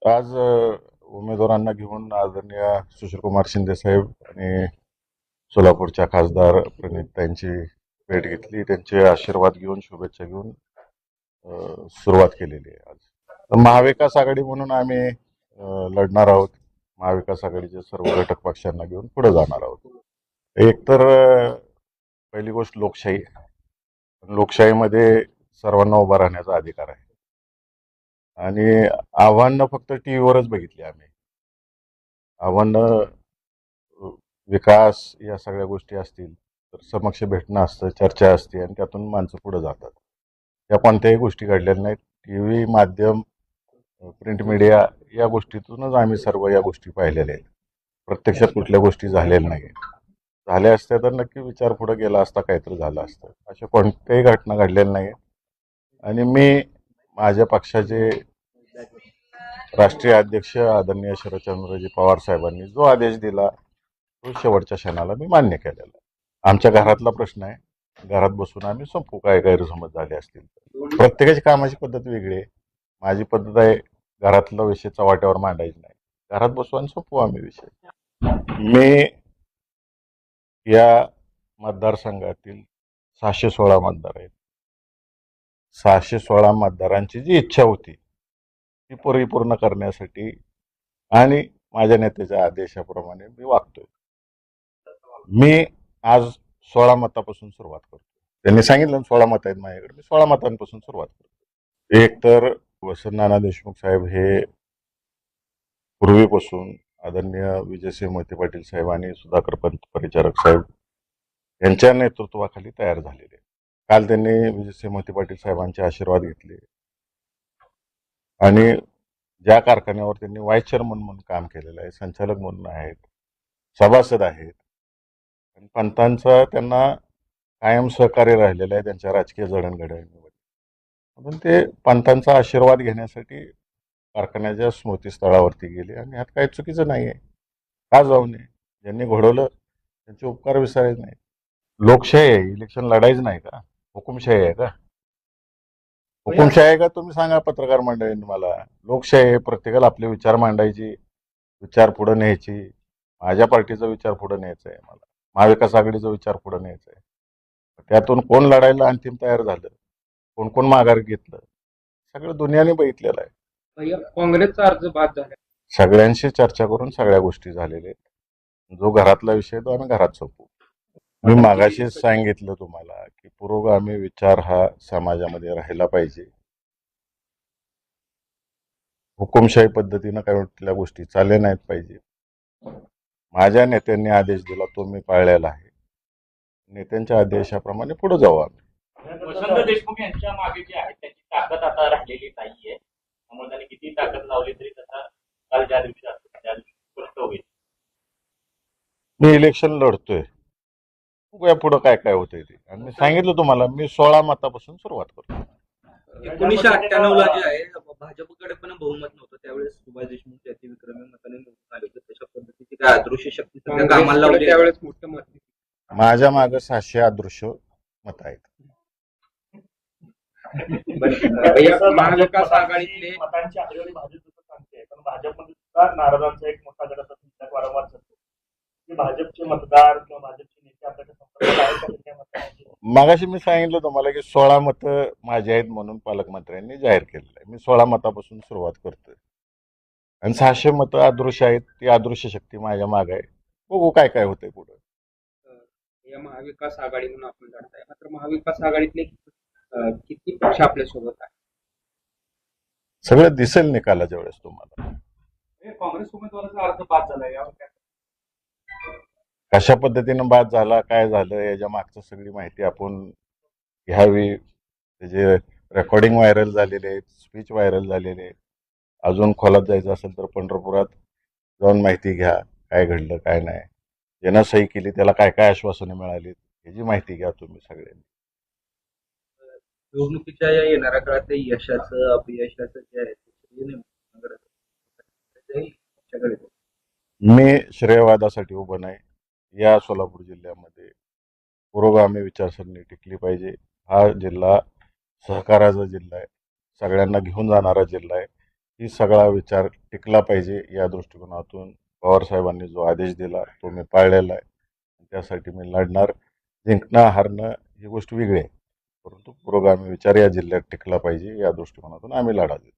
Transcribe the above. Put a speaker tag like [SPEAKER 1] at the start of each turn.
[SPEAKER 1] आज उमेदवारांना घेऊन आदरणीय सुशीलकुमार शिंदे साहेब आणि सोलापूरच्या खासदार प्रणितांची भेट घेतली. त्यांचे आशीर्वाद घेऊन, शुभेच्छा घेऊन सुरुवात केलेली आहे. आज तर महाविकास आघाडी म्हणून आम्ही लढणार आहोत. महाविकास आघाडीचे सर्व घटक पक्षांना घेऊन पुढे जाणार आहोत. एक तर पहिली गोष्ट लोकशाही. लोकशाहीमध्ये सर्वांना उभा राहण्याचा अधिकार आहे आणि आव्हानं फक्त टीव्हीवरच बघितली आम्ही. आव्हानं विकास या सगळ्या गोष्टी असतील तर समक्ष भेटणं असतं, चर्चा असते आणि त्यातून माणसं पुढे जातात. या कोणत्याही गोष्टी घडलेल्या नाहीत. टीव्ही माध्यम, प्रिंट मीडिया या गोष्टीतूनच आम्ही सर्व या गोष्टी पाहिलेल्या आहेत. प्रत्यक्षात कुठल्या गोष्टी झालेल्या नाही. झाल्या असत्या तर नक्की विचार पुढे गेला असता, काहीतरी झालं असतं. अशा कोणत्याही घटना घडलेल्या नाही आणि मी माझ्या पक्षाचे राष्ट्रीय अध्यक्ष आदरणीय शरदचंद्रजी पवार साहेबांनी जो आदेश दिला तो शेवटच्या क्षणाला मी मान्य केलेला. आमच्या घरातला प्रश्न आहे, घरात बसून आम्ही संपू. काय गैरसमज झाले असतील तर. प्रत्येकाची कामाची पद्धत वेगळी आहे. माझी पद्धत आहे घरातला विषय चव्हाट्यावर मांडायची नाही, घरात बसू आणि संपू आम्ही विषय. मी या मतदारसंघातील 616 मतदार आहेत. 616 मतदारांची जी इच्छा होती ती परिपूर्ण करण्यासाठी आणि माझ्या नेत्याच्या आदेशाप्रमाणे मी वागतोय. मी आज 16 मतापासून सुरुवात करतो. त्यांनी सांगितलं 16 मत आहेत माझ्याकडे, मी 16 मतांपासून सुरुवात करतो. एक तर वसंतनाना देशमुख साहेब हे पूर्वीपासून आदरणीय विजयसिंह मोहिते पाटील साहेब आणि सुधाकर पंत परिचारक साहेब यांच्या नेतृत्वाखाली तयार झालेले. काल त्यांनी विजयसिंह मोहिते पाटील साहेबांचे आशीर्वाद घेतले आणि ज्या कारखान्यावर त्यांनी व्हाईस चेअरमन म्हणून काम केलेलं आहे, संचालक म्हणून आहेत, सभासद आहेत, आणि पंतांचं त्यांना कायम सहकार्य राहिलेलं आहे त्यांच्या राजकीय जडणघडणीमध्ये. म्हणून ते पंतांचा आशीर्वाद घेण्यासाठी कारखान्याच्या स्मृतीस्थळावरती गेले आणि ह्यात काही चुकीचं नाही आहे. का जाऊ नये? ज्यांनी घडवलं त्यांचे उपकार विसरायचे नाही. लोकशाही आहे, इलेक्शन लढायचं नाही का? हुकुमशाही आहे का? हुकुमशाही आहे का? तुम्ही सांगा पत्रकार मंडळींनी मला. लोकशाही आहे, प्रत्येकाला आपले विचार मांडायची, विचार पुढे न्यायची. माझ्या पार्टीचा विचार पुढे न्यायचा आहे, मला महाविकास आघाडीचा विचार पुढे न्यायचा आहे. त्यातून कोण लढायला अंतिम तयार झालं, कोण कोण माघार घेतलं, सगळं दुनियाने बघितलेलं आहे.
[SPEAKER 2] काँग्रेसचा अर्ज बाद झाला.
[SPEAKER 1] सगळ्यांशी चर्चा करून सगळ्या गोष्टी झालेल्या आहेत. जो घरातला विषय तो आम्ही घरात सोपवू. मी मागाशीच सांगितलं तुम्हाला की पुरोगामी विचार हा समाजामध्ये राहिला पाहिजे. हुकुमशाही पद्धतीनं काही कुठल्या गोष्टी चालल्या नाहीत पाहिजे. माझ्या नेत्यांनी आदेश दिला तो मी पाळलेला आहे. नेत्यांच्या आदेशाप्रमाणे पुढे जाऊ आम्ही.
[SPEAKER 3] वसंत देशमुख यांच्या मागे जे आहे त्याची ताकद आता राहिलेली नाहीये. त्यामुळे त्यांनी किती ताकद लावली तरी त्याचा काल ज्या दिवशी असतो त्या दिवशी स्पष्ट होईल.
[SPEAKER 1] मी इलेक्शन लढतोय, बघूया पुढं काय काय होतंय ते. आणि मी सांगितलं तुम्हाला मी 16 मतापासून सुरुवात करतो.
[SPEAKER 2] 1998 ला जे आहे भाजपकडे पण बहुमत नव्हतं, त्यावेळेस सुभाष देशमुख जाती विक्रमी मताने निवडून आले होते. तशा पद्धतीची काय अदृश्य शक्ती सगळ्या कामाला लावली त्यावेळेस मोठं मत.
[SPEAKER 1] माझ्या मागे 700 अदृश्य मत आहेत.
[SPEAKER 2] महाविकास आघाडीतले
[SPEAKER 3] मतांची आकडेवारी भाजपचं सांगते, पण भाजपमध्ये सुद्धा नाराजांचा एक मोठा गट असतो वारंवार जातो की भाजपचे मतदार किंवा भाजपचे नेते आपल्याकडे संपर्कात आहेत.
[SPEAKER 1] मागाशी मी सांगितलं तुम्हाला की 16 मतं माझी आहेत म्हणून पालकमंत्र्यांनी जाहीर केलेलं आहे. मी 16 मतापासून सुरुवात करतोय आणि 600 मतं अदृश्य आहेत. ती अदृश्य शक्ती माझ्या मागे आहे. बघू काय काय होतंय पुढे.
[SPEAKER 2] या महाविकास आघाडी म्हणून आपण लढताय, मात्र महाविकास आघाडीतले किती पक्ष आपल्या सोबत आहे
[SPEAKER 1] सगळं दिसेल निकालाच्या वेळेस तुम्हाला.
[SPEAKER 3] काँग्रेस उमेदवाराचा अर्ज बाद झाला, यावर काय?
[SPEAKER 1] कशा पद्धतीनं बाद झाला, काय झालं, याच्या मागचं सगळी माहिती आपण घ्यावी. त्याचे रेकॉर्डिंग व्हायरल झालेले आहेत, स्पीच व्हायरल झालेले आहेत. अजून खोलात जायचं असेल तर पंढरपुरात जाऊन माहिती घ्या, काय घडलं काय नाही, ज्यानं सही केली त्याला काय काय आश्वासने मिळाली याची माहिती घ्या तुम्ही सगळ्यांनी.
[SPEAKER 2] निवडणुकीच्या या येणाऱ्या काळात यशाचं अपयशाचं जे आहे
[SPEAKER 1] मी श्रेयवादासाठी उभं नाही. या सोलापूर जिल्ह्यामध्ये पुरोगामी विचारसरणी टिकली पाहिजे. हा जिल्हा सहकाराचा जिल्हा आहे, सगळ्यांना घेऊन जाणारा जिल्हा आहे. ही सगळा विचार टिकला पाहिजे या दृष्टिकोनातून पवार साहेबांनी जो आदेश दिला तो मी पाळलेला आहे. त्यासाठी मी लढणार. जिंकणं हारणं ही गोष्ट वेगळी आहे, परंतु पुरोगामी विचार या जिल्ह्यात टिकला पाहिजे या दृष्टिकोनातून आम्ही लढा देऊ.